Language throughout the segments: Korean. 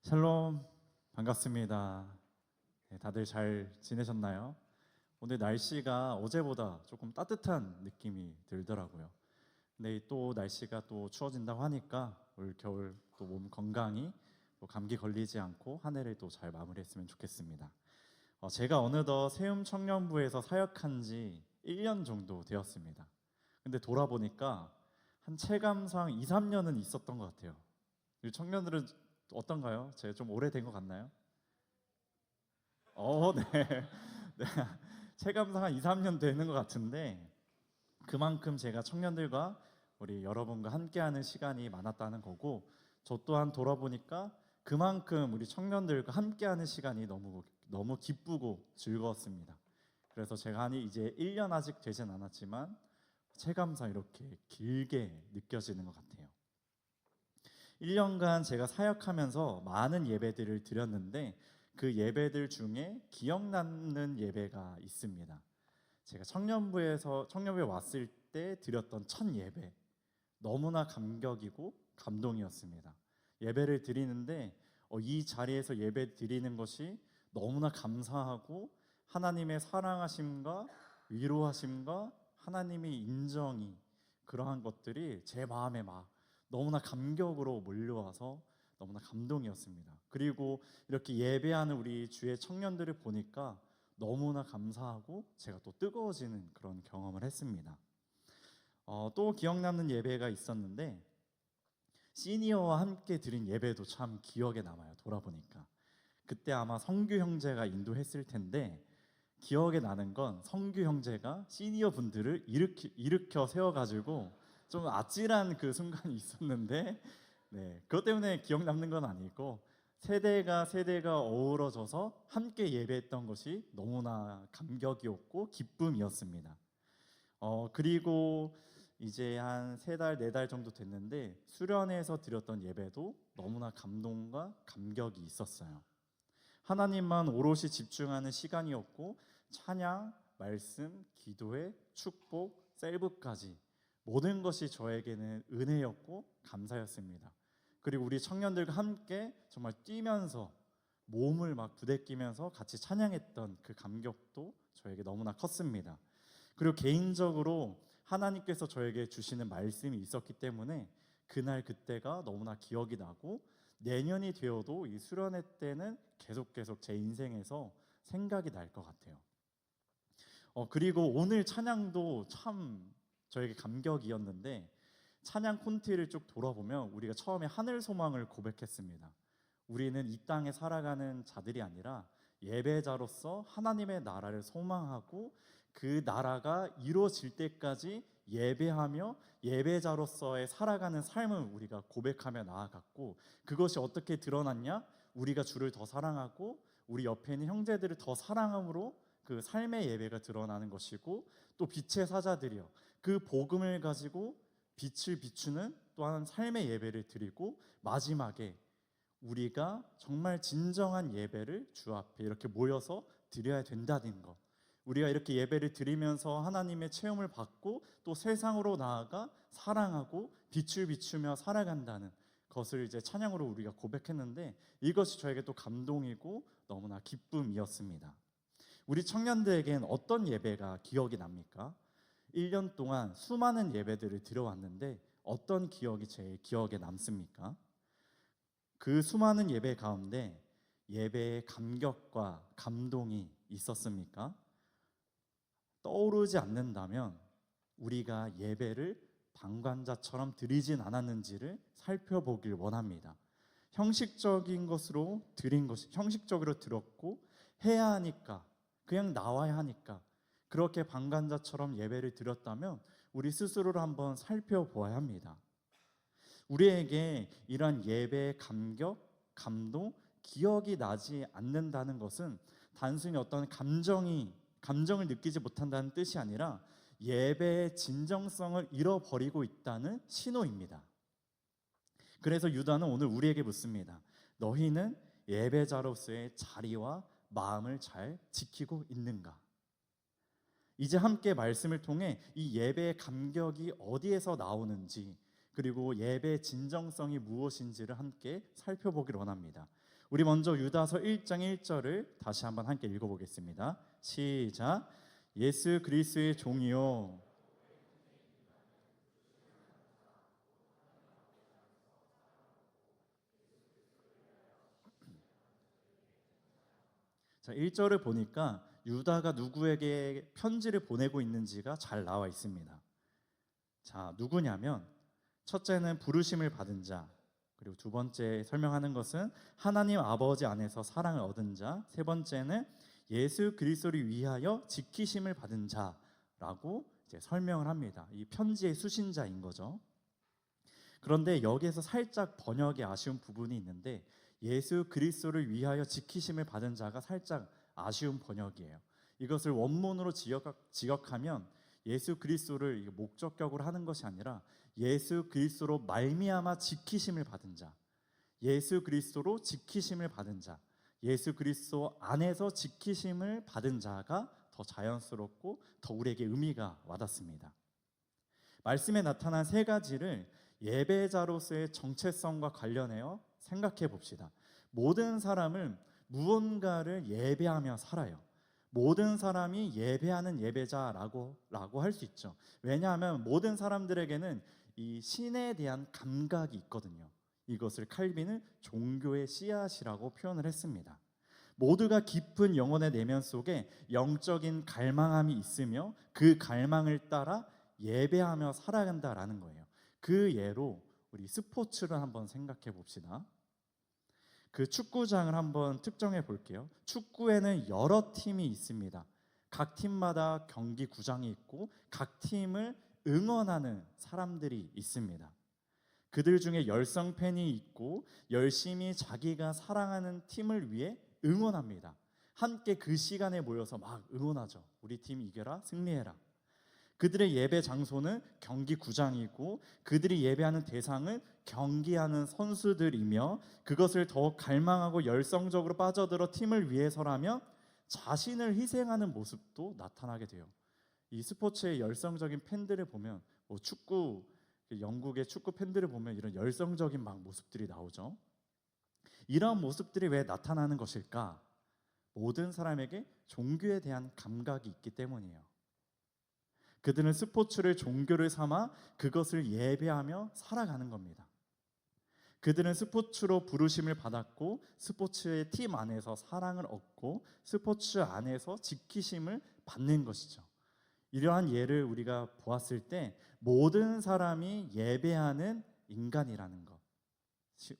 샬롬, 반갑습니다. 네, 다들 잘 지내셨나요? 오늘 날씨가 어제보다 조금 따뜻한 느낌이 들더라고요. 근데 또 날씨가 또 추워진다고 하니까 올 겨울 또 몸 건강히 또 감기 걸리지 않고 한 해를 또 잘 마무리했으면 좋겠습니다. 제가 어느덧 세움 청년부에서 사역한 지 1년 정도 되었습니다. 근데 돌아보니까 한 체감상 2, 3년은 있었던 것 같아요. 이 청년들은 어떤가요? 제가 좀 오래된 것 같나요? 네. 네. 체감상 한 2, 3년 되는 것 같은데 그만큼 제가 청년들과 우리 여러분과 함께하는 시간이 많았다는 거고, 저 또한 돌아보니까 그만큼 우리 청년들과 함께하는 시간이 너무 너무 기쁘고 즐거웠습니다. 그래서 제가 한 이제 1년 아직 되진 않았지만 체감상 이렇게 길게 느껴지는 것 같아요. 1년간 제가 사역하면서 많은 예배들을 드렸는데 그 예배들 중에 기억 남는 예배가 있습니다. 제가 청년부에 왔을 때 드렸던 첫 예배, 너무나 감격이고 감동이었습니다. 예배를 드리는데 이 자리에서 예배 드리는 것이 너무나 감사하고, 하나님의 사랑하심과 위로하심과 하나님의 인정이, 그러한 것들이 제 마음에 막 너무나 감격으로 몰려와서 너무나 감동이었습니다. 그리고 이렇게 예배하는 우리 주의 청년들을 보니까 너무나 감사하고 제가 또 뜨거워지는 그런 경험을 했습니다. 또 기억 남는 예배가 있었는데, 시니어와 함께 드린 예배도 참 기억에 남아요. 돌아보니까 그때 아마 성규 형제가 인도했을 텐데, 기억에 나는 건 성규 형제가 시니어 분들을 일으켜 세워가지고 좀 아찔한 그 순간이 있었는데, 네, 그것 때문에 기억 남는 건 아니고 세대가 어우러져서 함께 예배했던 것이 너무나 감격이었고 기쁨이었습니다. 그리고 이제 한 3달, 4달 정도 됐는데 수련회에서 드렸던 예배도 너무나 감동과 감격이 있었어요. 하나님만 오롯이 집중하는 시간이었고, 찬양, 말씀, 기도회, 축복, 셀브까지 모든 것이 저에게는 은혜였고 감사였습니다. 그리고 우리 청년들과 함께 정말 뛰면서 몸을 막 부대끼면서 같이 찬양했던 그 감격도 저에게 너무나 컸습니다. 그리고 개인적으로 하나님께서 저에게 주시는 말씀이 있었기 때문에 그날 그때가 너무나 기억이 나고, 내년이 되어도 이 수련회 때는 계속 제 인생에서 생각이 날 것 같아요. 그리고 오늘 찬양도 참 저에게 감격이었는데, 찬양 콘티를 쭉 돌아보면 우리가 처음에 하늘 소망을 고백했습니다. 우리는 이 땅에 살아가는 자들이 아니라 예배자로서 하나님의 나라를 소망하고, 그 나라가 이루어질 때까지 예배하며 예배자로서의 살아가는 삶을 우리가 고백하며 나아갔고, 그것이 어떻게 드러났냐? 우리가 주를 더 사랑하고 우리 옆에 있는 형제들을 더 사랑함으로 그 삶의 예배가 드러나는 것이고, 또 빛의 사자들이여 그 복음을 가지고 빛을 비추는 또한 삶의 예배를 드리고, 마지막에 우리가 정말 진정한 예배를 주 앞에 이렇게 모여서 드려야 된다는 것, 우리가 이렇게 예배를 드리면서 하나님의 체험을 받고 또 세상으로 나아가 사랑하고 빛을 비추며 살아간다는 것을 이제 찬양으로 우리가 고백했는데, 이것이 저에게 또 감동이고 너무나 기쁨이었습니다. 우리 청년들에겐 어떤 예배가 기억이 납니까? 1년 동안 수많은 예배들을 드려왔는데 어떤 기억이 제일 기억에 남습니까? 그 수많은 예배 가운데 예배의 감격과 감동이 있었습니까? 떠오르지 않는다면 우리가 예배를 방관자처럼 드리진 않았는지를 살펴보길 원합니다. 형식적인 것으로 드린 것이, 형식적으로 들었고 해야 하니까, 그냥 나와야 하니까 그렇게 방관자처럼 예배를 드렸다면 우리 스스로를 한번 살펴보아야 합니다. 우리에게 이러한 예배의 감격, 감동, 기억이 나지 않는다는 것은 단순히 어떤 감정을 느끼지 못한다는 뜻이 아니라 예배의 진정성을 잃어버리고 있다는 신호입니다. 그래서 유다는 오늘 우리에게 묻습니다. 너희는 예배자로서의 자리와 마음을 잘 지키고 있는가? 이제 함께 말씀을 통해 이 예배의 감격이 어디에서 나오는지, 그리고 예배의 진정성이 무엇인지를 함께 살펴보기를 원합니다. 우리 먼저 유다서 1장 1절을 다시 한번 함께 읽어보겠습니다. 시작. 예수 그리스도의 종이요. 자, 1절을 보니까 유다가 누구에게 편지를 보내고 있는지가 잘 나와 있습니다. 자, 누구냐면 첫째는 부르심을 받은 자, 그리고 두 번째 설명하는 것은 하나님 아버지 안에서 사랑을 얻은 자, 세 번째는 예수 그리스도를 위하여 지키심을 받은 자라고 이제 설명을 합니다. 이 편지의 수신자인 거죠. 그런데 여기에서 살짝 번역에 아쉬운 부분이 있는데 예수 그리스도를 위하여 지키심을 받은 자가 살짝 아쉬운 번역이에요. 이것을 원문으로 직역하면 예수 그리스도를 목적격으로 하는 것이 아니라 예수 그리스도로 말미암아 지키심을 받은 자, 예수 그리스도로 지키심을 받은 자, 예수 그리스도 안에서 지키심을 받은 자가 더 자연스럽고 더 우리에게 의미가 와닿습니다. 말씀에 나타난 세 가지를 예배자로서의 정체성과 관련해서 생각해 봅시다. 모든 사람은 무언가를 예배하며 살아요. 모든 사람이 예배하는 예배자라고 할 수 있죠. 왜냐하면 모든 사람들에게는 이 신에 대한 감각이 있거든요. 이것을 칼빈은 종교의 씨앗이라고 표현을 했습니다. 모두가 깊은 영혼의 내면 속에 영적인 갈망함이 있으며 그 갈망을 따라 예배하며 살아간다라는 거예요. 그 예로 우리 스포츠를 한번 생각해 봅시다. 그 축구장을 한번 특정해 볼게요. 축구에는 여러 팀이 있습니다. 각 팀마다 경기 구장이 있고 각 팀을 응원하는 사람들이 있습니다. 그들 중에 열성 팬이 있고 열심히 자기가 사랑하는 팀을 위해 응원합니다. 함께 그 시간에 모여서 막 응원하죠. 우리 팀 이겨라, 승리해라. 그들의 예배 장소는 경기 구장이고 그들이 예배하는 대상은 경기하는 선수들이며 그것을 더욱 갈망하고 열성적으로 빠져들어 팀을 위해서라면 자신을 희생하는 모습도 나타나게 돼요. 이 스포츠의 열성적인 팬들을 보면 축구, 영국의 축구 팬들을 보면 이런 열성적인 막 모습들이 나오죠. 이러한 모습들이 왜 나타나는 것일까? 모든 사람에게 종교에 대한 감각이 있기 때문이에요. 그들은 스포츠를 종교를 삼아 그것을 예배하며 살아가는 겁니다. 그들은 스포츠로 부르심을 받았고 스포츠의 팀 안에서 사랑을 얻고 스포츠 안에서 지키심을 받는 것이죠. 이러한 예를 우리가 보았을 때 모든 사람이 예배하는 인간이라는 것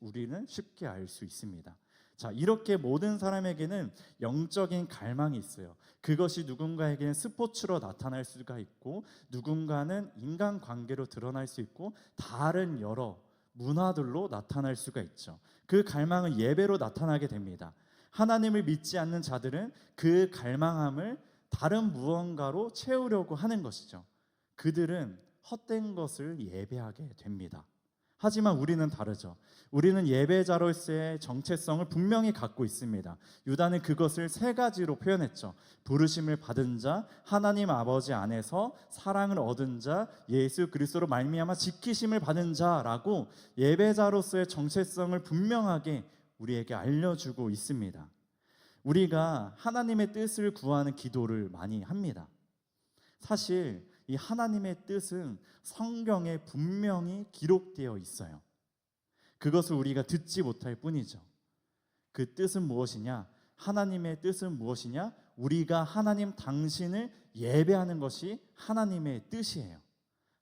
우리는 쉽게 알 수 있습니다. 자, 이렇게 모든 사람에게는 영적인 갈망이 있어요. 그것이 누군가에게는 스포츠로 나타날 수가 있고 누군가는 인간관계로 드러날 수 있고 다른 여러 문화들로 나타날 수가 있죠. 그 갈망은 예배로 나타나게 됩니다. 하나님을 믿지 않는 자들은 그 갈망함을 다른 무언가로 채우려고 하는 것이죠. 그들은 헛된 것을 예배하게 됩니다. 하지만 우리는 다르죠. 우리는 예배자로서의 정체성을 분명히 갖고 있습니다. 유다는 그것을 세 가지로 표현했죠. 부르심을 받은 자, 하나님 아버지 안에서 사랑을 얻은 자, 예수 그리스도로 말미암아 지키심을 받은 자라고 예배자로서의 정체성을 분명하게 우리에게 알려주고 있습니다. 우리가 하나님의 뜻을 구하는 기도를 많이 합니다. 사실 이 하나님의 뜻은 성경에 분명히 기록되어 있어요. 그것을 우리가 듣지 못할 뿐이죠. 그 뜻은 무엇이냐? 하나님의 뜻은 무엇이냐? 우리가 하나님 당신을 예배하는 것이 하나님의 뜻이에요.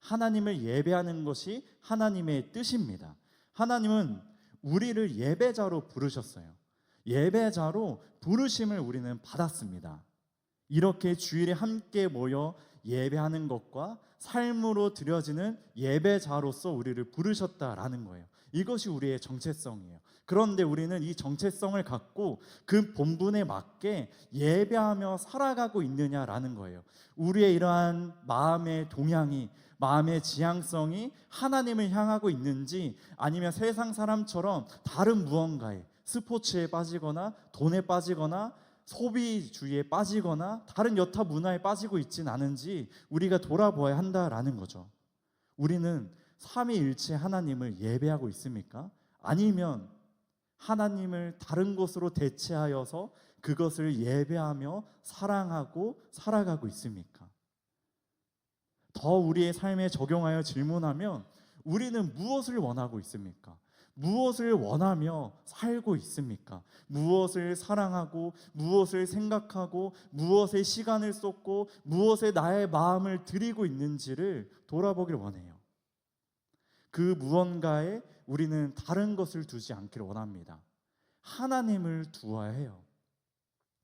하나님을 예배하는 것이 하나님의 뜻입니다. 하나님은 우리를 예배자로 부르셨어요. 예배자로 부르심을 우리는 받았습니다. 이렇게 주일에 함께 모여 예배하는 것과 삶으로 드려지는 예배자로서 우리를 부르셨다라는 거예요. 이것이 우리의 정체성이에요. 그런데 우리는 이 정체성을 갖고 그 본분에 맞게 예배하며 살아가고 있느냐라는 거예요. 우리의 이러한 마음의 동향이, 마음의 지향성이 하나님을 향하고 있는지 아니면 세상 사람처럼 다른 무언가에 스포츠에 빠지거나 돈에 빠지거나 소비주의에 빠지거나 다른 여타 문화에 빠지고 있진 않은지 우리가 돌아보아야 한다라는 거죠. 우리는 삼위일체 하나님을 예배하고 있습니까? 아니면 하나님을 다른 것으로 대체하여서 그것을 예배하며 사랑하고 살아가고 있습니까? 더 우리의 삶에 적용하여 질문하면 우리는 무엇을 원하고 있습니까? 무엇을 원하며 살고 있습니까? 무엇을 사랑하고 무엇을 생각하고 무엇에 시간을 쏟고 무엇에 나의 마음을 들이고 있는지를 돌아보길 원해요. 그 무언가에 우리는 다른 것을 두지 않기를 원합니다. 하나님을 두어야 해요.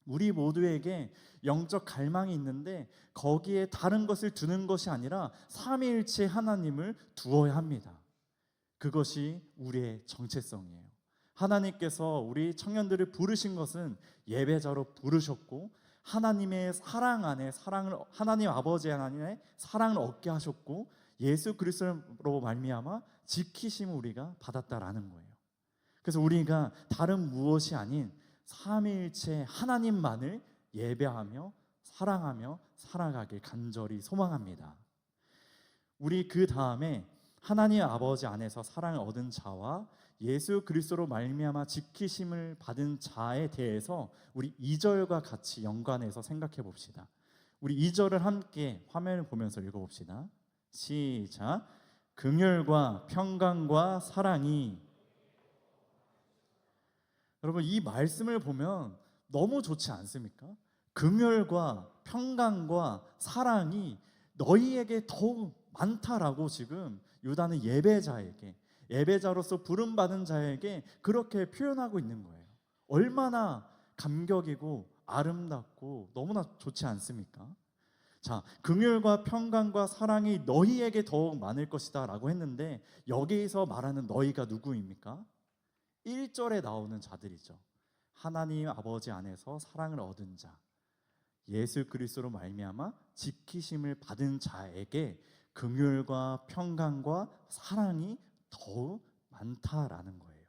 우리 모두에게 영적 갈망이 있는데 거기에 다른 것을 두는 것이 아니라 삼위일체 하나님을 두어야 합니다. 그것이 우리의 정체성이에요. 하나님께서 우리 청년들을 부르신 것은 예배자로 부르셨고 하나님의 사랑 안에 하나님 아버지 하나님의 사랑을 얻게 하셨고 예수 그리스도로 말미암아 지키심을 우리가 받았다라는 거예요. 그래서 우리가 다른 무엇이 아닌 삼위일체 하나님만을 예배하며 사랑하며 살아가길 간절히 소망합니다. 우리 그 다음에 하나님 아버지 안에서 사랑을 얻은 자와 예수 그리스도로 말미암아 지키심을 받은 자에 대해서 우리 2절과 같이 연관해서 생각해 봅시다. 우리 2절을 함께 화면을 보면서 읽어봅시다. 시작. 긍휼과 평강과 사랑이. 여러분, 이 말씀을 보면 너무 좋지 않습니까? 긍휼과 평강과 사랑이 너희에게 더욱 많다라고 지금 유다는 예배자로서 부름받은 자에게 그렇게 표현하고 있는 거예요. 얼마나 감격이고 아름답고 너무나 좋지 않습니까? 자, 긍휼과 평강과 사랑이 너희에게 더욱 많을 것이다 라고 했는데 여기에서 말하는 너희가 누구입니까? 1절에 나오는 자들이죠. 하나님 아버지 안에서 사랑을 얻은 자, 예수 그리스도로 말미암아 지키심을 받은 자에게 긍휼과 평강과 사랑이 더욱 많다라는 거예요.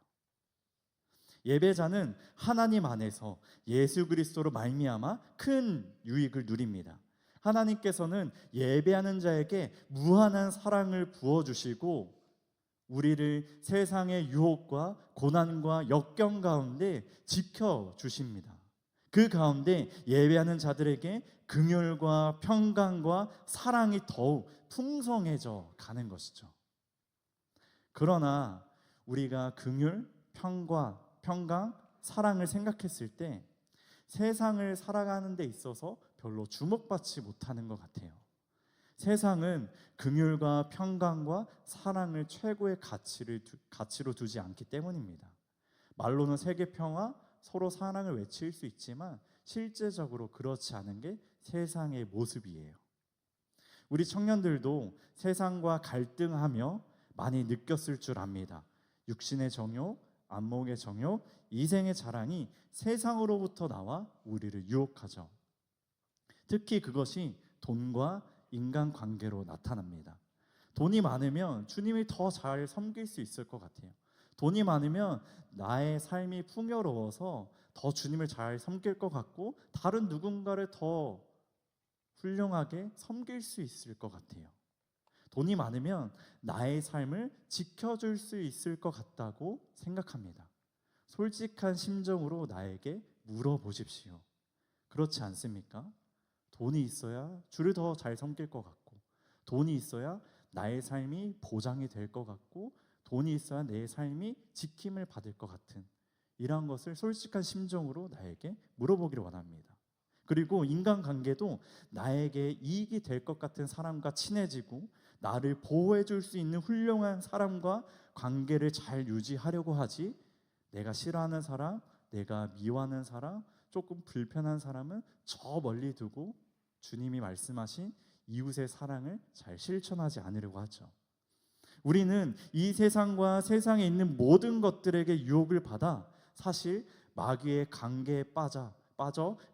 예배자는 하나님 안에서 예수 그리스도로 말미암아 큰 유익을 누립니다. 하나님께서는 예배하는 자에게 무한한 사랑을 부어주시고 우리를 세상의 유혹과 고난과 역경 가운데 지켜주십니다. 그 가운데 예배하는 자들에게 긍휼과 평강과 사랑이 더욱 풍성해져 가는 것이죠. 그러나 우리가 긍휼, 평강, 사랑을 생각했을 때 세상을 살아가는 데 있어서 별로 주목받지 못하는 것 같아요. 세상은 긍휼과 평강과 사랑을 최고의 가치로 두지 않기 때문입니다. 말로는 세계 평화, 서로 사랑을 외칠 수 있지만 실제적으로 그렇지 않은 게 세상의 모습이에요. 우리 청년들도 세상과 갈등하며 많이 느꼈을 줄 압니다. 육신의 정욕, 안목의 정욕, 이생의 자랑이 세상으로부터 나와 우리를 유혹하죠. 특히 그것이 돈과 인간관계로 나타납니다. 돈이 많으면 주님을 더 잘 섬길 수 있을 것 같아요. 돈이 많으면 나의 삶이 풍요로워서 더 주님을 잘 섬길 것 같고 다른 누군가를 더 훌륭하게 섬길 수 있을 것 같아요. 돈이 많으면 나의 삶을 지켜줄 수 있을 것 같다고 생각합니다. 솔직한 심정으로 나에게 물어보십시오. 그렇지 않습니까? 돈이 있어야 주를 더 잘 섬길 것 같고 돈이 있어야 나의 삶이 보장이 될 것 같고 돈이 있어야 내 삶이 지킴을 받을 것 같은 이러한 것을 솔직한 심정으로 나에게 물어보기를 원합니다. 그리고 인간관계도 나에게 이익이 될 것 같은 사람과 친해지고 나를 보호해 줄 수 있는 훌륭한 사람과 관계를 잘 유지하려고 하지 내가 싫어하는 사람, 내가 미워하는 사람, 조금 불편한 사람은 저 멀리 두고 주님이 말씀하신 이웃의 사랑을 잘 실천하지 않으려고 하죠. 우리는 이 세상과 세상에 있는 모든 것들에게 유혹을 받아 사실 마귀의 관계에 빠져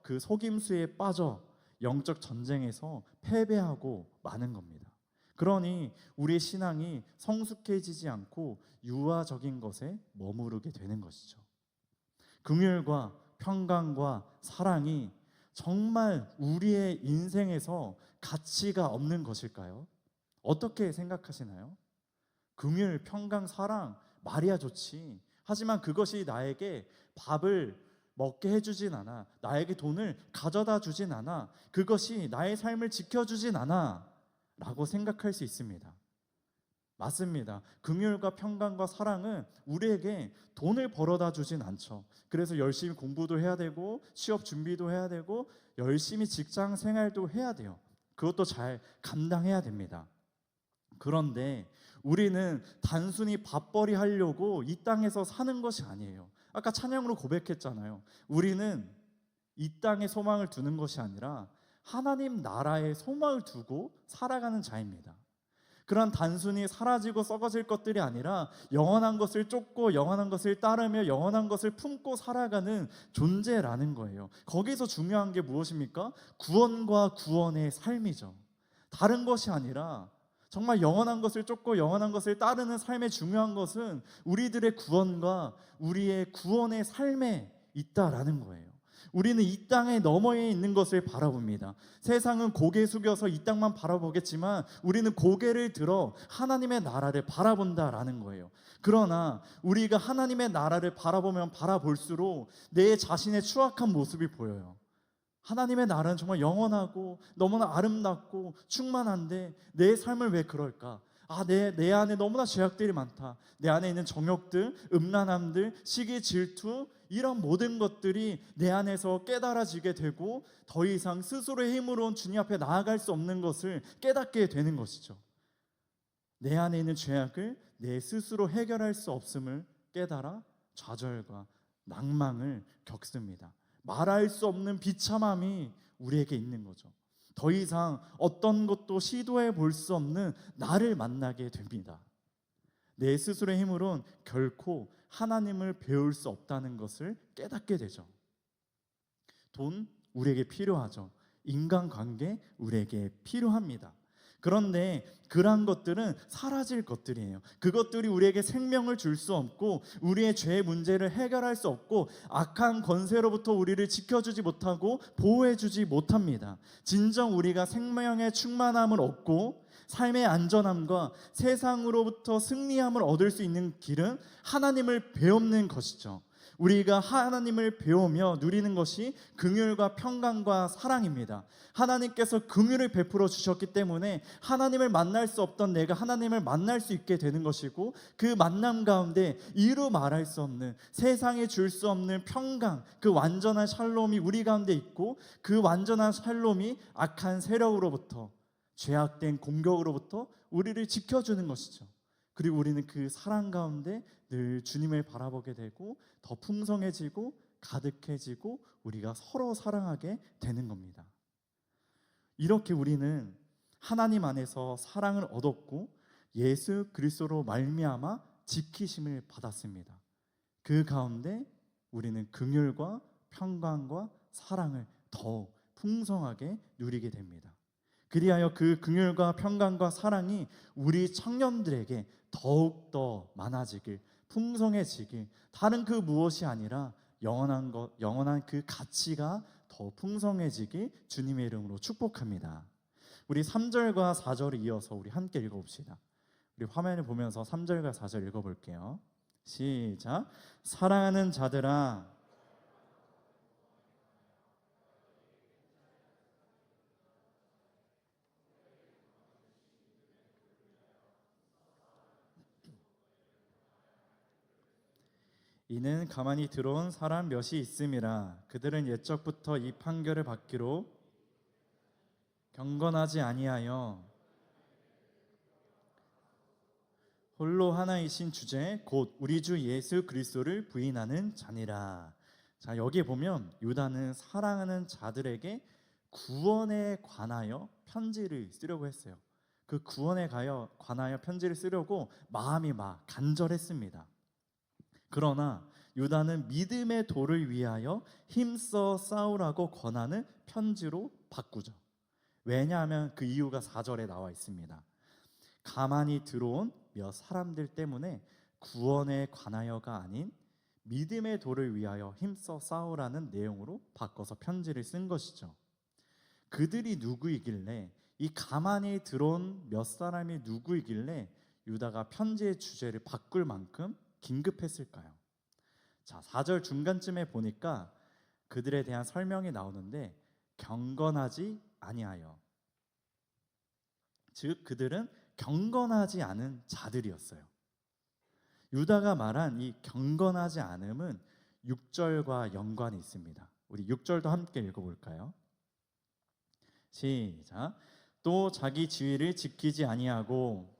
그 속임수에 빠져 영적 전쟁에서 패배하고 마는 겁니다. 그러니 우리의 신앙이 성숙해지지 않고 유아적인 것에 머무르게 되는 것이죠. 긍휼과 평강과 사랑이 정말 우리의 인생에서 가치가 없는 것일까요? 어떻게 생각하시나요? 긍휼, 평강, 사랑 말이야 좋지. 하지만 그것이 나에게 밥을 먹게 해주진 않아. 나에게 돈을 가져다 주진 않아. 그것이 나의 삶을 지켜주진 않아 라고 생각할 수 있습니다. 맞습니다. 긍휼과 평강과 사랑은 우리에게 돈을 벌어다 주진 않죠. 그래서 열심히 공부도 해야 되고 취업 준비도 해야 되고 열심히 직장 생활도 해야 돼요. 그것도 잘 감당해야 됩니다. 그런데 우리는 단순히 밥벌이 하려고 이 땅에서 사는 것이 아니에요. 아까 찬양으로 고백했잖아요. 우리는 이 땅에 소망을 두는 것이 아니라 하나님 나라에 소망을 두고 살아가는 자입니다. 그런 단순히 사라지고 썩어질 것들이 아니라 영원한 것을 쫓고 영원한 것을 따르며 영원한 것을 품고 살아가는 존재라는 거예요. 거기서 중요한 게 무엇입니까? 구원과 구원의 삶이죠. 다른 것이 아니라 정말 영원한 것을 쫓고 영원한 것을 따르는 삶의 중요한 것은 우리들의 구원과 우리의 구원의 삶에 있다라는 거예요. 우리는 이 땅의 너머에 있는 것을 바라봅니다. 세상은 고개 숙여서 이 땅만 바라보겠지만 우리는 고개를 들어 하나님의 나라를 바라본다라는 거예요. 그러나 우리가 하나님의 나라를 바라보면 바라볼수록 내 자신의 추악한 모습이 보여요. 하나님의 나라는 정말 영원하고 너무나 아름답고 충만한데 내 삶을 왜 그럴까? 내 안에 너무나 죄악들이 많다. 내 안에 있는 정욕들, 음란함들, 시기, 질투 이런 모든 것들이 내 안에서 깨달아지게 되고 더 이상 스스로의 힘으로는 주님 앞에 나아갈 수 없는 것을 깨닫게 되는 것이죠. 내 안에 있는 죄악을 내 스스로 해결할 수 없음을 깨달아 좌절과 낭망을 겪습니다. 말할 수 없는 비참함이 우리에게 있는 거죠. 더 이상 어떤 것도 시도해 볼 수 없는 나를 만나게 됩니다. 내 스스로의 힘으로는 결코 하나님을 배울 수 없다는 것을 깨닫게 되죠. 돈 우리에게 필요하죠. 인간관계 우리에게 필요합니다. 그런데 그러한 것들은 사라질 것들이에요. 그것들이 우리에게 생명을 줄 수 없고 우리의 죄의 문제를 해결할 수 없고 악한 권세로부터 우리를 지켜주지 못하고 보호해주지 못합니다. 진정 우리가 생명의 충만함을 얻고 삶의 안전함과 세상으로부터 승리함을 얻을 수 있는 길은 하나님을 배우는 것이죠. 우리가 하나님을 배우며 누리는 것이 긍휼과 평강과 사랑입니다. 하나님께서 긍휼을 베풀어 주셨기 때문에 하나님을 만날 수 없던 내가 하나님을 만날 수 있게 되는 것이고 그 만남 가운데 이루 말할 수 없는 세상에 줄 수 없는 평강, 그 완전한 샬롬이 우리 가운데 있고 그 완전한 샬롬이 악한 세력으로부터 죄악된 공격으로부터 우리를 지켜주는 것이죠. 그리고 우리는 그 사랑 가운데 늘 주님을 바라보게 되고 더 풍성해지고 가득해지고 우리가 서로 사랑하게 되는 겁니다. 이렇게 우리는 하나님 안에서 사랑을 얻었고 예수 그리스도로 말미암아 지키심을 받았습니다. 그 가운데 우리는 긍휼과 평강과 사랑을 더 풍성하게 누리게 됩니다. 그리하여 그 긍휼과 평강과 사랑이 우리 청년들에게 더욱더 많아지길, 풍성해지길, 다른 그 무엇이 아니라 영원한 그 가치가 더 풍성해지길 주님의 이름으로 축복합니다. 우리 3절과 4절을 이어서 우리 함께 읽어봅시다. 우리 화면을 보면서 3절과 4절 읽어볼게요. 시작. 사랑하는 자들아, 이는 가만히 들어온 사람 몇이 있음이라. 그들은 옛적부터 이 판결을 받기로 경건하지 아니하여 홀로 하나이신 주제 곧 우리 주 예수 그리스도를 부인하는 자니라. 자, 여기에 보면 유다는 사랑하는 자들에게 구원에 관하여 편지를 쓰려고 했어요. 그 구원에 관하여 편지를 쓰려고 마음이 막 간절했습니다. 그러나 유다는 믿음의 도를 위하여 힘써 싸우라고 권하는 편지로 바꾸죠. 왜냐하면 그 이유가 4절에 나와 있습니다. 가만히 들어온 몇 사람들 때문에 구원에 관하여가 아닌 믿음의 도를 위하여 힘써 싸우라는 내용으로 바꿔서 편지를 쓴 것이죠. 그들이 누구이길래, 이 가만히 들어온 몇 사람이 누구이길래 유다가 편지의 주제를 바꿀 만큼 긴급했을까요? 자, 4절 중간쯤에 보니까 그들에 대한 설명이 나오는데 경건하지 아니하여, 즉 그들은 경건하지 않은 자들이었어요. 유다가 말한 이 경건하지 않음은 6절과 연관이 있습니다. 우리 6절도 함께 읽어볼까요? 시작. 또 자기 지위를 지키지 아니하고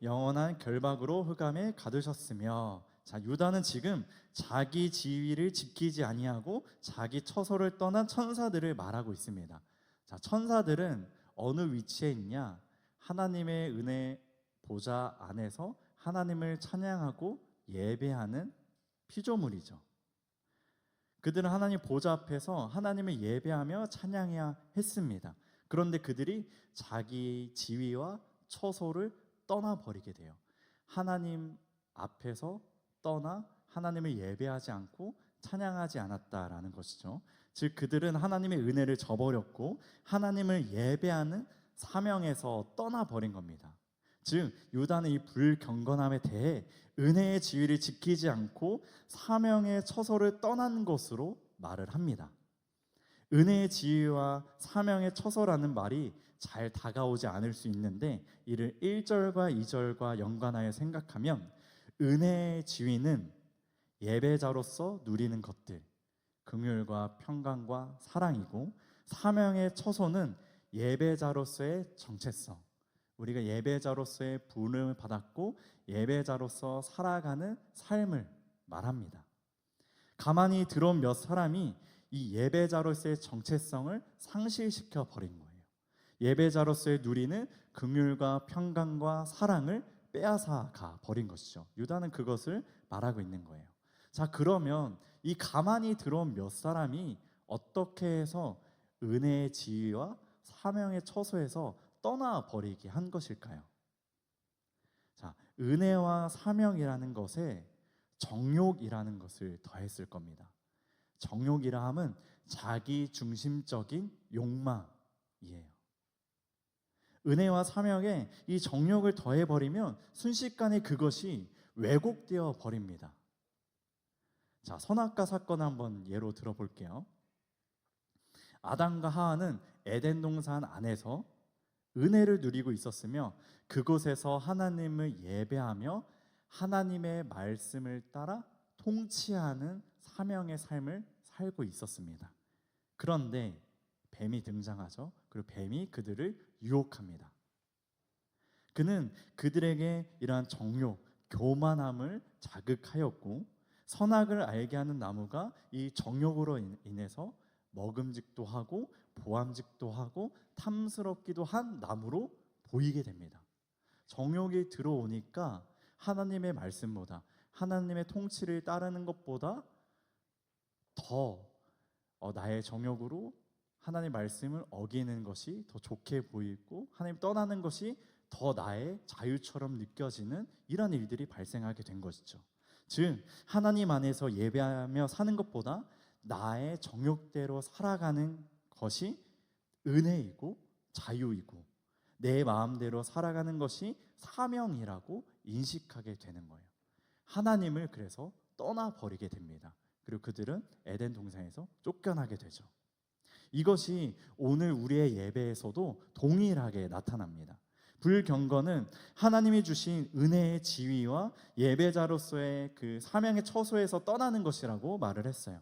영원한 결박으로 흑암에 가두셨으며. 자, 유다는 지금 자기 지위를 지키지 아니하고 자기 처소를 떠난 천사들을 말하고 있습니다. 자, 천사들은 어느 위치에 있냐? 하나님의 은혜 보좌 안에서 하나님을 찬양하고 예배하는 피조물이죠. 그들은 하나님 보좌 앞에서 하나님을 예배하며 찬양해야 했습니다. 그런데 그들이 자기 지위와 처소를 떠나버리게 돼요. 하나님 앞에서 떠나 하나님을 예배하지 않고 찬양하지 않았다라는 것이죠. 즉 그들은 하나님의 은혜를 저버렸고 하나님을 예배하는 사명에서 떠나버린 겁니다. 즉 유다는 이 불경건함에 대해 은혜의 지위를 지키지 않고 사명의 처소를 떠난 것으로 말을 합니다. 은혜의 지위와 사명의 처소라는 말이 잘 다가오지 않을 수 있는데 이를 1절과 2절과 연관하여 생각하면 은혜의 지위는 예배자로서 누리는 것들, 긍휼과 평강과 사랑이고, 사명의 처소는 예배자로서의 정체성, 우리가 예배자로서의 부름을 받았고 예배자로서 살아가는 삶을 말합니다. 가만히 들어온 몇 사람이 이 예배자로서의 정체성을 상실시켜 버린 거예요. 예배자로서의 누리는 긍휼과 평강과 사랑을 빼앗아 가 버린 것이죠. 유다는 그것을 말하고 있는 거예요. 자, 그러면 이 가만히 들어온 몇 사람이 어떻게 해서 은혜의 지위와 사명의 처소에서 떠나버리게 한 것일까요? 자, 은혜와 사명이라는 것에 정욕이라는 것을 더했을 겁니다. 정욕이라 함은 자기 중심적인 욕망이에요. 은혜와 사명에 이 정욕을 더해버리면 순식간에 그것이 왜곡되어 버립니다. 자, 선악과 사건을 한번 예로 들어볼게요. 아담과 하와는 에덴 동산 안에서 은혜를 누리고 있었으며 그곳에서 하나님을 예배하며 하나님의 말씀을 따라 통치하는 사명의 삶을 살고 있었습니다. 그런데 뱀이 등장하죠. 그리고 뱀이 그들을 유혹합니다. 그는 그들에게 이러한 정욕, 교만함을 자극하였고 선악을 알게 하는 나무가 이 정욕으로 인해서 먹음직도 하고 보암직도 하고 탐스럽기도 한 나무로 보이게 됩니다. 정욕이 들어오니까 하나님의 말씀보다, 하나님의 통치를 따르는 것보다 더 나의 정욕으로 하나님의 말씀을 어기는 것이 더 좋게 보이고 하나님 떠나는 것이 더 나의 자유처럼 느껴지는 이런 일들이 발생하게 된 것이죠. 즉 하나님 안에서 예배하며 사는 것보다 나의 정욕대로 살아가는 것이 은혜이고 자유이고 내 마음대로 살아가는 것이 사명이라고 인식하게 되는 거예요. 하나님을 그래서 떠나버리게 됩니다. 그리고 그들은 에덴 동산에서 쫓겨나게 되죠. 이것이 오늘 우리의 예배에서도 동일하게 나타납니다. 불경건은 하나님이 주신 은혜의 지위와 예배자로서의 그 사명의 처소에서 떠나는 것이라고 말을 했어요.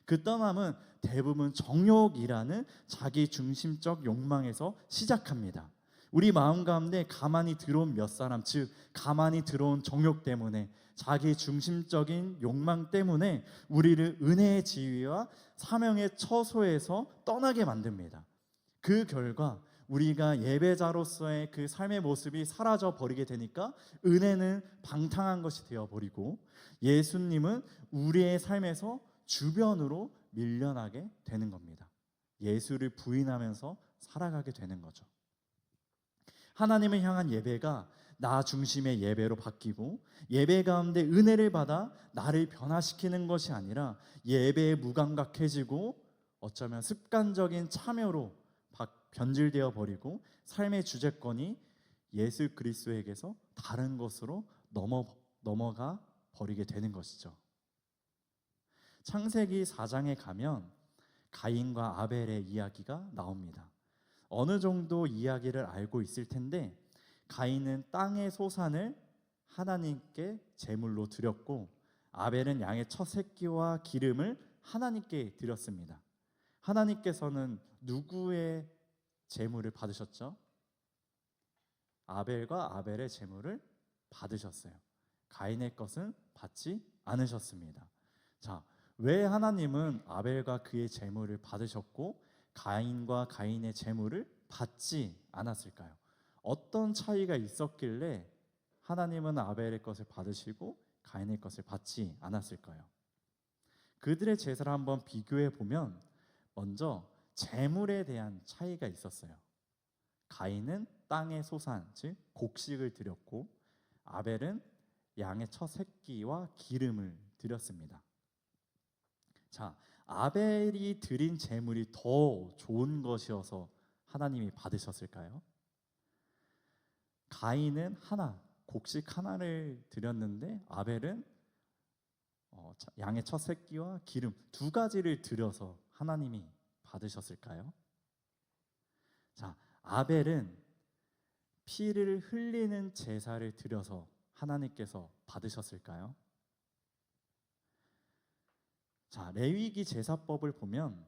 그 떠남은 대부분 정욕이라는 자기 중심적 욕망에서 시작합니다. 우리 마음 가운데 가만히 들어온 몇 사람, 즉 가만히 들어온 정욕 때문에, 자기 중심적인 욕망 때문에 우리를 은혜의 지위와 사명의 처소에서 떠나게 만듭니다. 그 결과 우리가 예배자로서의 그 삶의 모습이 사라져 버리게 되니까 은혜는 방탕한 것이 되어 버리고 예수님은 우리의 삶에서 주변으로 밀려나게 되는 겁니다. 예수를 부인하면서 살아가게 되는 거죠. 하나님을 향한 예배가 나 중심의 예배로 바뀌고 예배 가운데 은혜를 받아 나를 변화시키는 것이 아니라 예배에 무감각해지고 어쩌면 습관적인 참여로 변질되어 버리고 삶의 주제권이 예수 그리스도에게서 다른 것으로 넘어가 버리게 되는 것이죠. 창세기 4장에 가면 가인과 아벨의 이야기가 나옵니다. 어느 정도 이야기를 알고 있을 텐데 가인은 땅의 소산을 하나님께 제물로 드렸고 아벨은 양의 첫 새끼와 기름을 하나님께 드렸습니다. 하나님께서는 누구의 제물을 받으셨죠? 아벨과 아벨의 제물을 받으셨어요. 가인의 것은 받지 않으셨습니다. 자, 왜 하나님은 아벨과 그의 제물을 받으셨고 가인과 가인의 제물을 받지 않았을까요? 어떤 차이가 있었길래 하나님은 아벨의 것을 받으시고 가인의 것을 받지 않았을까요? 그들의 제사를 한번 비교해 보면 먼저 제물에 대한 차이가 있었어요. 가인은 땅의 소산, 즉 곡식을 드렸고 아벨은 양의 첫 새끼와 기름을 드렸습니다. 자, 아벨이 드린 제물이 더 좋은 것이어서 하나님이 받으셨을까요? 가인은 곡식 하나를 드렸는데 아벨은 양의 첫 새끼와 기름 두 가지를 드려서 하나님이 받으셨을까요? 자, 아벨은 피를 흘리는 제사를 드려서 하나님께서 받으셨을까요? 자, 레위기 제사법을 보면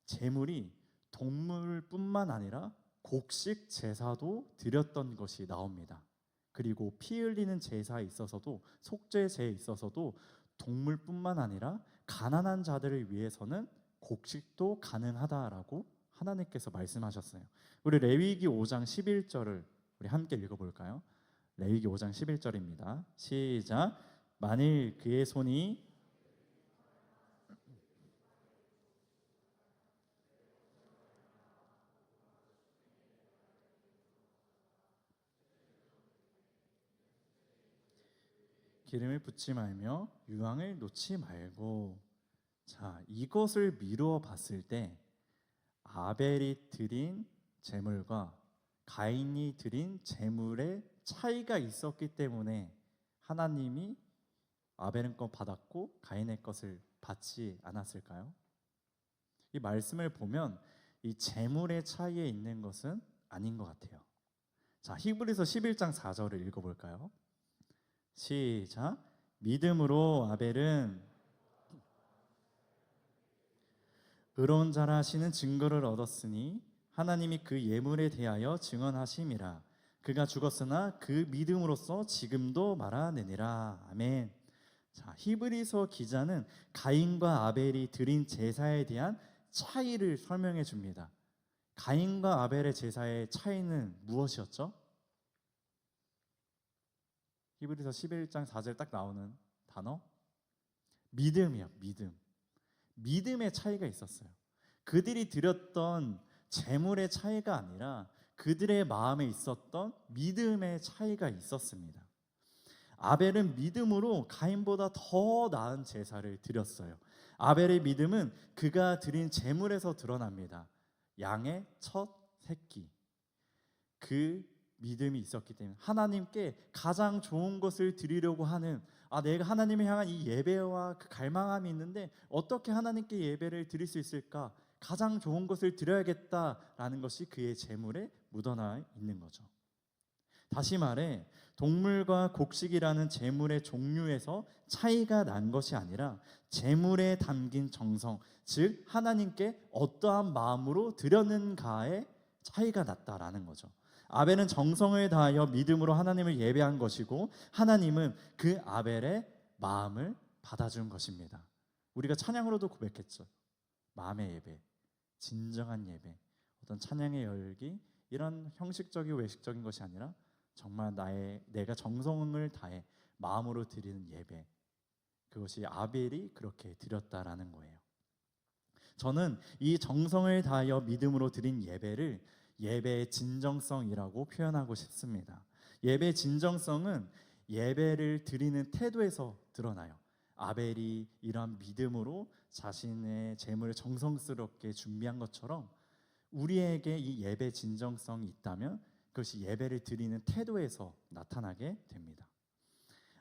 제물이 동물뿐만 아니라 곡식 제사도 드렸던 것이 나옵니다. 그리고 피 흘리는 제사에 있어서도 속죄제에 있어서도 동물뿐만 아니라 가난한 자들을 위해서는 곡식도 가능하다라고 하나님께서 말씀하셨어요. 우리 레위기 5장 11절을 우리 함께 읽어볼까요? 레위기 5장 11절입니다. 시작. 만일 그의 손이 기름을 붓지 말며 유황을 놓지 말고. 자, 이것을 미루어 봤을 때 아벨이 드린 제물과 가인이 드린 제물의 차이가 있었기 때문에 하나님이 아벨의 것 받았고 가인의 것을 받지 않았을까요? 이 말씀을 보면 이 제물의 차이에 있는 것은 아닌 것 같아요. 자, 히브리서 11장 4절을 읽어볼까요? 시작. 믿음으로 아벨은 의로운 자라 하시는 증거를 얻었으니 하나님이 그 예물에 대하여 증언하심이라. 그가 죽었으나 그 믿음으로써 지금도 말하느니라. 아멘. 자, 히브리서 기자는 가인과 아벨이 드린 제사에 대한 차이를 설명해 줍니다. 가인과 아벨의 제사의 차이는 무엇이었죠? 히브리서 11장 4절 딱 나오는 단어 믿음이요. 믿음의 차이가 있었어요. 그들이 드렸던 제물의 차이가 아니라 그들의 마음에 있었던 믿음의 차이가 있었습니다. 아벨은 믿음으로 가인보다 더 나은 제사를 드렸어요. 아벨의 믿음은 그가 드린 제물에서 드러납니다. 양의 첫 새끼. 그 믿음이 있었기 때문에 하나님께 가장 좋은 것을 드리려고 하는 내가 하나님을 향한 이 예배와 그 갈망함이 있는데 어떻게 하나님께 예배를 드릴 수 있을까? 가장 좋은 것을 드려야겠다라는 것이 그의 제물에 묻어나 있는 거죠. 다시 말해 동물과 곡식이라는 제물의 종류에서 차이가 난 것이 아니라 제물에 담긴 정성, 즉 하나님께 어떠한 마음으로 드렸는가에 차이가 났다라는 거죠. 아벨은 정성을 다하여 믿음으로 하나님을 예배한 것이고 하나님은 그 아벨의 마음을 받아준 것입니다. 우리가 찬양으로도 고백했죠. 마음의 예배, 진정한 예배, 어떤 찬양의 열기, 이런 형식적이고 외식적인 것이 아니라 정말 내가 정성을 다해 마음으로 드리는 예배, 그것이 아벨이 그렇게 드렸다라는 거예요. 저는 이 정성을 다하여 믿음으로 드린 예배를 예배의 진정성이라고 표현하고 싶습니다. 예배의 진정성은 예배를 드리는 태도에서 드러나요. 아벨이 이러한 믿음으로 자신의 제물을 정성스럽게 준비한 것처럼 우리에게 이 예배 진정성이 있다면 그것이 예배를 드리는 태도에서 나타나게 됩니다.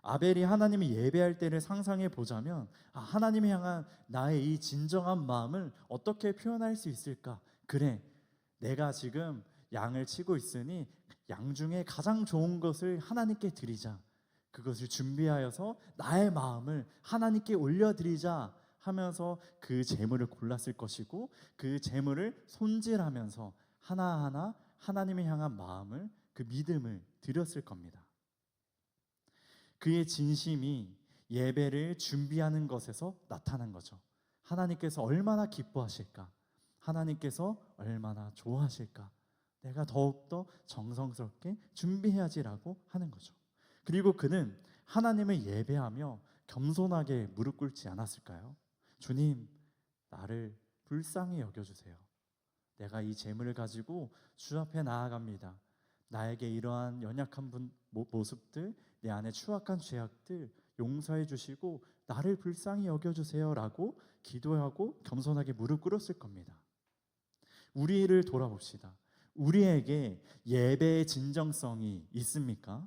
아벨이 하나님을 예배할 때를 상상해 보자면 하나님을 향한 나의 이 진정한 마음을 어떻게 표현할 수 있을까? 그래, 내가 지금 양을 치고 있으니 양 중에 가장 좋은 것을 하나님께 드리자. 그것을 준비하여서 나의 마음을 하나님께 올려드리자 하면서 그 제물을 골랐을 것이고, 그 제물을 손질하면서 하나하나 하나님을 향한 마음을, 그 믿음을 드렸을 겁니다. 그의 진심이 예배를 준비하는 것에서 나타난 거죠. 하나님께서 얼마나 기뻐하실까? 하나님께서 얼마나 좋아하실까? 내가 더욱더 정성스럽게 준비해야지라고 하는 거죠. 그리고 그는 하나님을 예배하며 겸손하게 무릎 꿇지 않았을까요? 주님, 나를 불쌍히 여겨주세요. 내가 이 재물을 가지고 주 앞에 나아갑니다. 나에게 이러한 연약한 모습들, 내 안에 추악한 죄악들 용서해 주시고 나를 불쌍히 여겨주세요 라고 기도하고 겸손하게 무릎 꿇었을 겁니다. 우리를 돌아봅시다. 우리에게 예배의 진정성이 있습니까?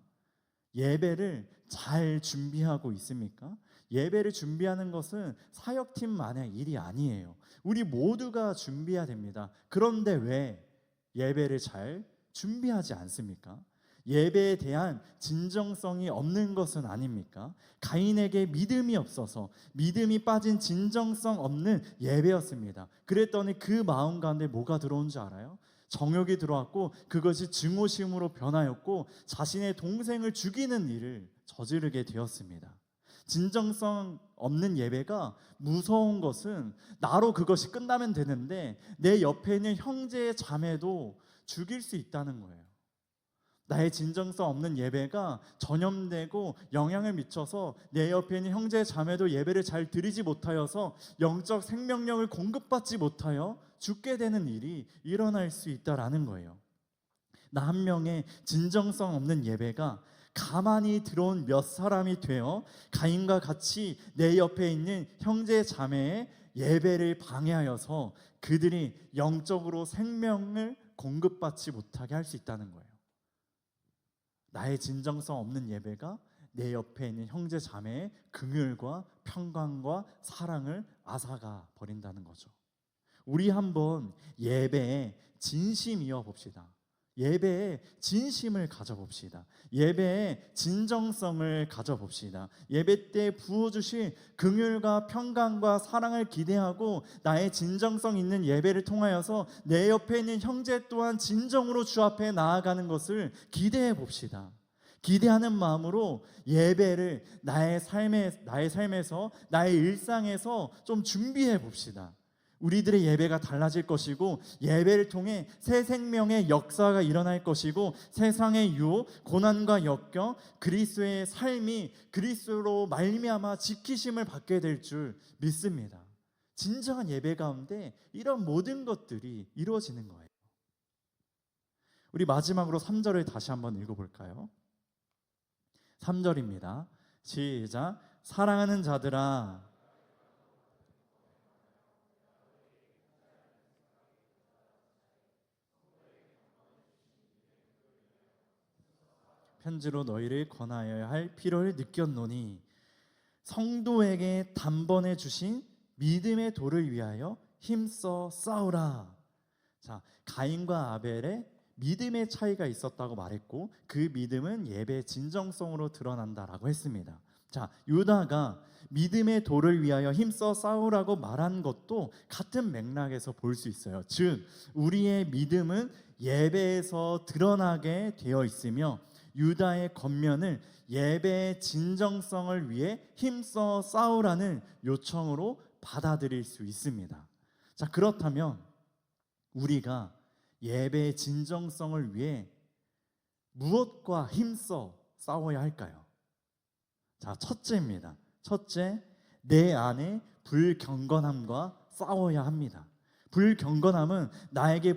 예배를 잘 준비하고 있습니까? 예배를 준비하는 것은 사역팀만의 일이 아니에요. 우리 모두가 준비해야 됩니다. 그런데 왜 예배를 잘 준비하지 않습니까? 예배에 대한 진정성이 없는 것은 아닙니까? 가인에게 믿음이 없어서 믿음이 빠진 진정성 없는 예배였습니다. 그랬더니 그 마음 가운데 뭐가 들어온 줄 알아요? 정욕이 들어왔고, 그것이 증오심으로 변하였고 자신의 동생을 죽이는 일을 저지르게 되었습니다. 진정성 없는 예배가 무서운 것은 나로 그것이 끝나면 되는데 내 옆에 있는 형제 자매도 죽일 수 있다는 거예요. 나의 진정성 없는 예배가 전염되고 영향을 미쳐서 내 옆에 있는 형제 자매도 예배를 잘 드리지 못하여서 영적 생명력을 공급받지 못하여 죽게 되는 일이 일어날 수 있다라는 거예요. 나 한 명의 진정성 없는 예배가 가만히 들어온 몇 사람이 되어 가인과 같이 내 옆에 있는 형제 자매의 예배를 방해하여서 그들이 영적으로 생명을 공급받지 못하게 할 수 있다는 거예요. 나의 진정성 없는 예배가 내 옆에 있는 형제 자매의 긍휼과 평강과 사랑을 앗아가 버린다는 거죠. 우리 한번 예배에 진심이어 봅시다. 예배에 진심을 가져봅시다. 예배에 진정성을 가져봅시다. 예배 때 부어주실 긍휼과 평강과 사랑을 기대하고 나의 진정성 있는 예배를 통하여서 내 옆에 있는 형제 또한 진정으로 주 앞에 나아가는 것을 기대해 봅시다. 기대하는 마음으로 예배를 나의 삶에서, 나의 일상에서 좀 준비해 봅시다. 우리들의 예배가 달라질 것이고, 예배를 통해 새 생명의 역사가 일어날 것이고, 세상의 유혹, 고난과 역경, 그리스도의 삶이 그리스도로 말미암아 지키심을 받게 될 줄 믿습니다. 진정한 예배 가운데 이런 모든 것들이 이루어지는 거예요. 우리 마지막으로 3절을 다시 한번 읽어볼까요? 3절입니다. 시작. 사랑하는 자들아, 편지로 너희를 권하여야 할 필요를 느꼈노니 성도에게 단번에 주신 믿음의 도를 위하여 힘써 싸우라. 자, 가인과 아벨의 믿음의 차이가 있었다고 말했고, 그 믿음은 예배의 진정성으로 드러난다라고 했습니다. 자, 유다가 믿음의 도를 위하여 힘써 싸우라고 말한 것도 같은 맥락에서 볼 수 있어요. 즉, 우리의 믿음은 예배에서 드러나게 되어 있으며 유다의 겉면을 예배의 진정성을 위해 힘써 싸우라는 요청으로 받아들일 수 있습니다. 자, 그렇다면 우리가 예배의 진정성을 위해 무엇과 힘써 싸워야 할까요? 자, 첫째입니다. 첫째, 내 안에 불경건함과 싸워야 합니다. 불경건함은 나에게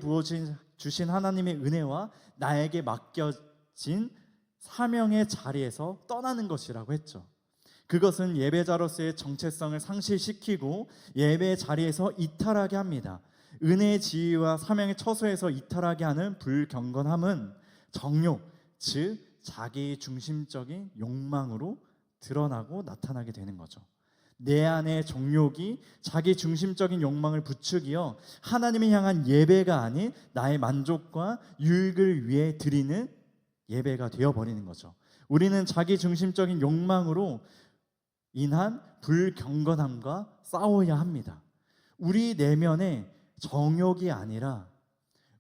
주신 하나님의 은혜와 나에게 맡겨진 사명의 자리에서 떠나는 것이라고 했죠. 그것은 예배자로서의 정체성을 상실시키고 예배의 자리에서 이탈하게 합니다. 은혜의 지위와 사명의 처소에서 이탈하게 하는 불경건함은 정욕, 즉 자기 중심적인 욕망으로 드러나고 나타나게 되는 거죠. 내 안의 정욕이 자기 중심적인 욕망을 부추기어 하나님을 향한 예배가 아닌 나의 만족과 유익을 위해 드리는 예배가 되어버리는 거죠. 우리는 자기 중심적인 욕망으로 인한 불경건함과 싸워야 합니다. 우리 내면에 정욕이 아니라,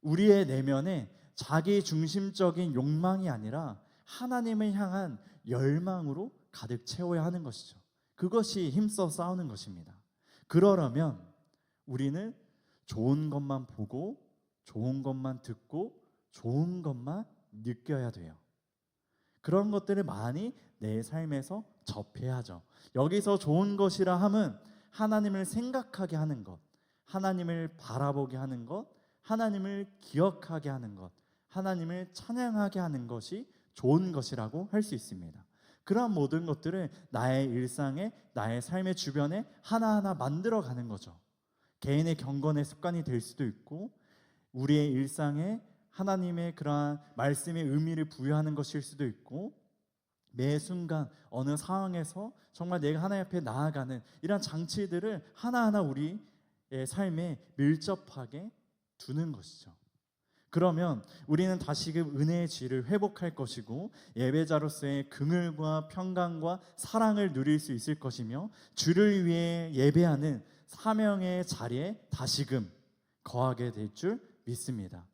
우리의 내면에 자기 중심적인 욕망이 아니라 하나님을 향한 열망으로 가득 채워야 하는 것이죠. 그것이 힘써 싸우는 것입니다. 그러려면 우리는 좋은 것만 보고 좋은 것만 듣고 좋은 것만 느껴야 돼요. 그런 것들을 많이 내 삶에서 접해야죠. 여기서 좋은 것이라 함은 하나님을 생각하게 하는 것, 하나님을 바라보게 하는 것, 하나님을 기억하게 하는 것, 하나님을 찬양하게 하는 것이 좋은 것이라고 할 수 있습니다. 그러한 모든 것들을 나의 일상에, 나의 삶의 주변에 하나하나 만들어가는 거죠. 개인의 경건의 습관이 될 수도 있고, 우리의 일상에 하나님의 그러한 말씀의 의미를 부여하는 것일 수도 있고, 매 순간 어느 상황에서 정말 내가 하나님 앞에 나아가는 이런 장치들을 하나하나 우리의 삶에 밀접하게 두는 것이죠. 그러면 우리는 다시금 은혜의 질을 회복할 것이고, 예배자로서의 긍휼과 평강과 사랑을 누릴 수 있을 것이며, 주를 위해 예배하는 사명의 자리에 다시금 거하게 될 줄 믿습니다.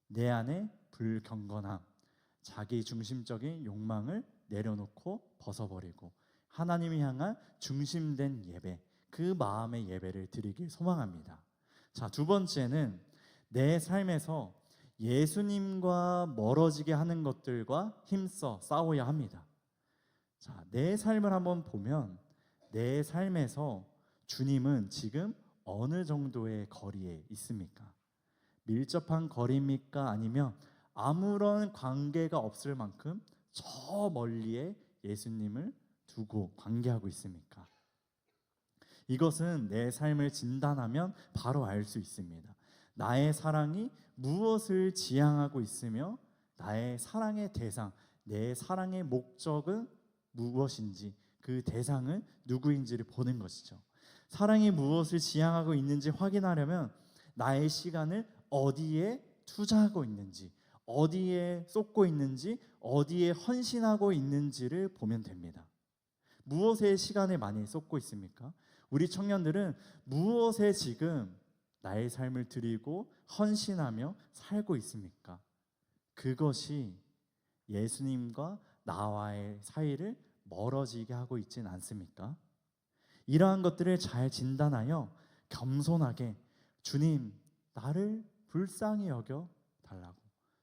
내 안에 불경건함, 자기 중심적인 욕망을 내려놓고 벗어버리고 하나님을 향한 중심된 예배, 그 마음의 예배를 드리길 소망합니다. 자, 두 번째는 내 삶에서 예수님과 멀어지게 하는 것들과 힘써 싸워야 합니다. 자, 내 삶을 한번 보면 내 삶에서 주님은 지금 어느 정도의 거리에 있습니까? 밀접한 거리입니까? 아니면 아무런 관계가 없을 만큼 저 멀리에 예수님을 두고 관계하고 있습니까? 이것은 내 삶을 진단하면 바로 알 수 있습니다. 나의 사랑이 무엇을 지향하고 있으며 나의 사랑의 대상, 내 사랑의 목적은 무엇인지, 그 대상은 누구인지를 보는 것이죠. 사랑이 무엇을 지향하고 있는지 확인하려면 나의 시간을 어디에 투자하고 있는지, 어디에 쏟고 있는지, 어디에 헌신하고 있는지를 보면 됩니다. 무엇에 시간을 많이 쏟고 있습니까? 우리 청년들은 무엇에 지금 나의 삶을 드리고 헌신하며 살고 있습니까? 그것이 예수님과 나와의 사이를 멀어지게 하고 있진 않습니까? 이러한 것들을 잘 진단하여 겸손하게 주님, 나를 불쌍히 여겨 달라고,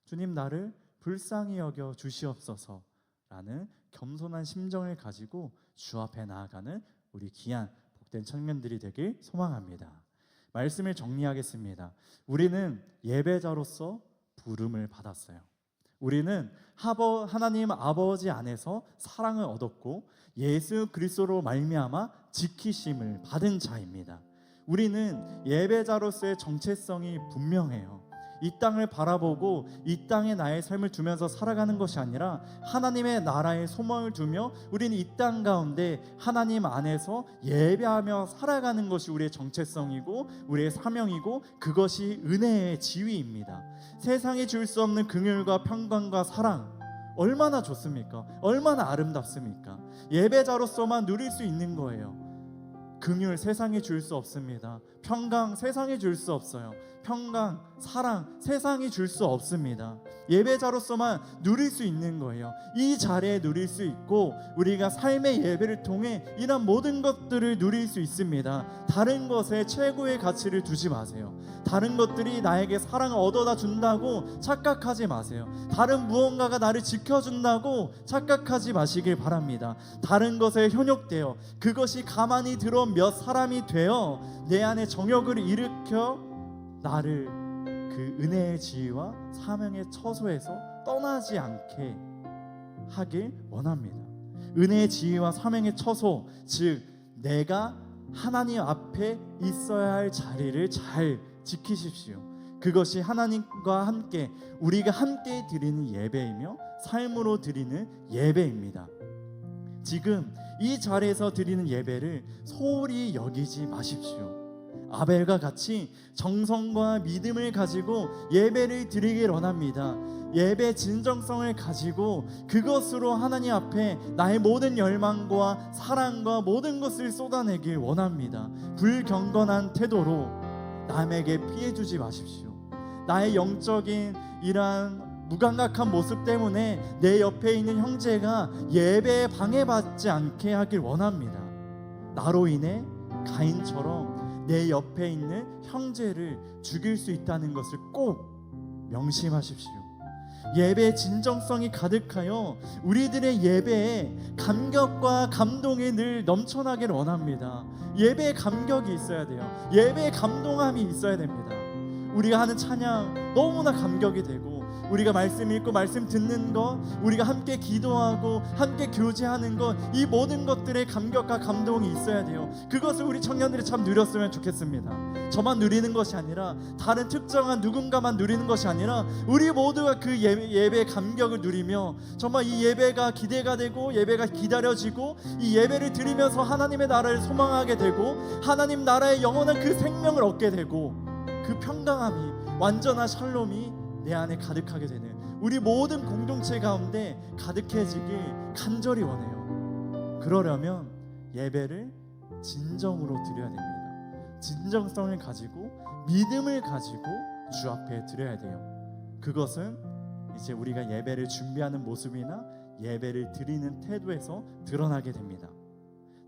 주님, 나를 불쌍히 여겨 주시옵소서라는 겸손한 심정을 가지고 주 앞에 나아가는 우리 귀한 복된 청년들이 되길 소망합니다. 말씀을 정리하겠습니다. 우리는 예배자로서 부름을 받았어요. 우리는 하나님 아버지 안에서 사랑을 얻었고 예수 그리스도로 말미암아 지키심을 받은 자입니다. 우리는 예배자로서의 정체성이 분명해요. 이 땅을 바라보고 이 땅에 나의 삶을 두면서 살아가는 것이 아니라 하나님의 나라에 소망을 두며 우리는 이 땅 가운데 하나님 안에서 예배하며 살아가는 것이 우리의 정체성이고 우리의 사명이고, 그것이 은혜의 지위입니다. 세상이 줄 수 없는 긍휼과 평강과 사랑, 얼마나 좋습니까? 얼마나 아름답습니까? 예배자로서만 누릴 수 있는 거예요. 긍휼 세상이 줄 수 없습니다. 평강 세상이 줄 수 없어요. 평강, 사랑 세상이 줄 수 없습니다. 예배자로서만 누릴 수 있는 거예요. 이 자리에 누릴 수 있고 우리가 삶의 예배를 통해 이런 모든 것들을 누릴 수 있습니다. 다른 것에 최고의 가치를 두지 마세요. 다른 것들이 나에게 사랑을 얻어다 준다고 착각하지 마세요. 다른 무언가가 나를 지켜준다고 착각하지 마시길 바랍니다. 다른 것에 현혹되어 그것이 가만히 들어온 몇 사람이 되어 내 안에 정욕을 일으켜 나를 그 은혜의 지위와 사명의 처소에서 떠나지 않게 하길 원합니다. 은혜의 지위와 사명의 처소, 즉 내가 하나님 앞에 있어야 할 자리를 잘 지키십시오. 그것이 하나님과 함께 우리가 함께 드리는 예배이며 삶으로 드리는 예배입니다. 지금 이 자리에서 드리는 예배를 소홀히 여기지 마십시오. 아벨과 같이 정성과 믿음을 가지고 예배를 드리길 원합니다. 예배 진정성을 가지고 그것으로 하나님 앞에 나의 모든 열망과 사랑과 모든 것을 쏟아내길 원합니다. 불경건한 태도로 남에게 피해 주지 마십시오. 나의 영적인 이러한 무감각한 모습 때문에 내 옆에 있는 형제가 예배에 방해받지 않게 하길 원합니다. 나로 인해 가인처럼 내 옆에 있는 형제를 죽일 수 있다는 것을 꼭 명심하십시오. 예배의 진정성이 가득하여 우리들의 예배에 감격과 감동이 늘 넘쳐나기를 원합니다. 예배에 감격이 있어야 돼요. 예배에 감동함이 있어야 됩니다. 우리가 하는 찬양 너무나 감격이 되고, 우리가 말씀 읽고 말씀 듣는 것, 우리가 함께 기도하고 함께 교제하는 것, 이 모든 것들에 감격과 감동이 있어야 돼요. 그것을 우리 청년들이 참 누렸으면 좋겠습니다. 저만 누리는 것이 아니라, 다른 특정한 누군가만 누리는 것이 아니라, 우리 모두가 그 예배의 감격을 누리며 정말 이 예배가 기대가 되고 예배가 기다려지고, 이 예배를 드리면서 하나님의 나라를 소망하게 되고 하나님 나라의 영원한 그 생명을 얻게 되고, 그 평강함이, 완전한 샬롬이 내 안에 가득하게 되는 우리 모든 공동체 가운데 가득해지길 간절히 원해요. 그러려면 예배를 진정으로 드려야 됩니다. 진정성을 가지고 믿음을 가지고 주 앞에 드려야 돼요. 그것은 이제 우리가 예배를 준비하는 모습이나 예배를 드리는 태도에서 드러나게 됩니다.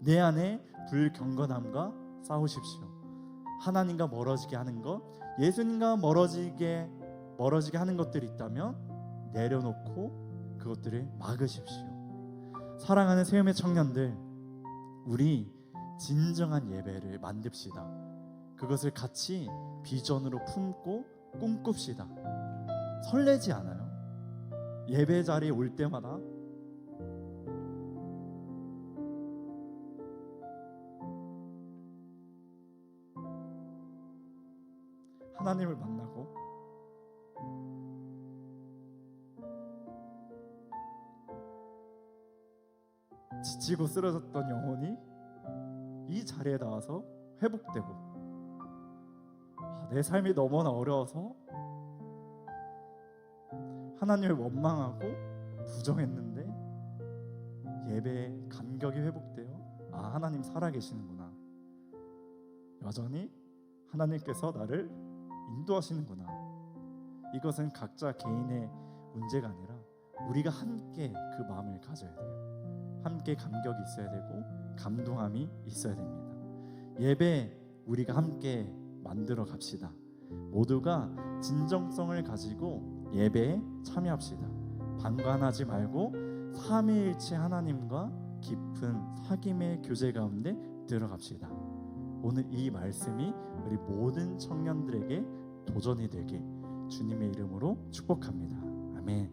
내 안에 불경건함과 싸우십시오. 하나님과 멀어지게 하는 것, 예수님과 멀어지게 하는 것들이 있다면 내려놓고 그것들을 막으십시오. 사랑하는 세움의 청년들, 우리 진정한 예배를 만듭시다. 그것을 같이 비전으로 품고 꿈꿉시다. 설레지 않아요? 예배 자리에 올 때마다 하나님을 만나고 지치고 쓰러졌던 영혼이 이 자리에 나와서 회복되고, 내 삶이 너무나 어려워서 하나님을 원망하고 부정했는데 예배에 감격이 회복되어 하나님 살아계시는구나, 여전히 하나님께서 나를 인도하시는구나. 이것은 각자 개인의 문제가 아니라 우리가 함께 그 마음을 가져야 돼요. 함께 감격이 있어야 되고 감동함이 있어야 됩니다. 예배 우리가 함께 만들어 갑시다. 모두가 진정성을 가지고 예배에 참여합시다. 방관하지 말고 삼위일체 하나님과 깊은 사귐의 교제 가운데 들어갑시다. 오늘 이 말씀이 우리 모든 청년들에게 도전이 되길 주님의 이름으로 축복합니다. 아멘.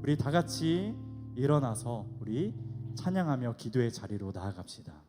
우리 다 같이 일어나서 우리 찬양하며 기도의 자리로 나아갑시다.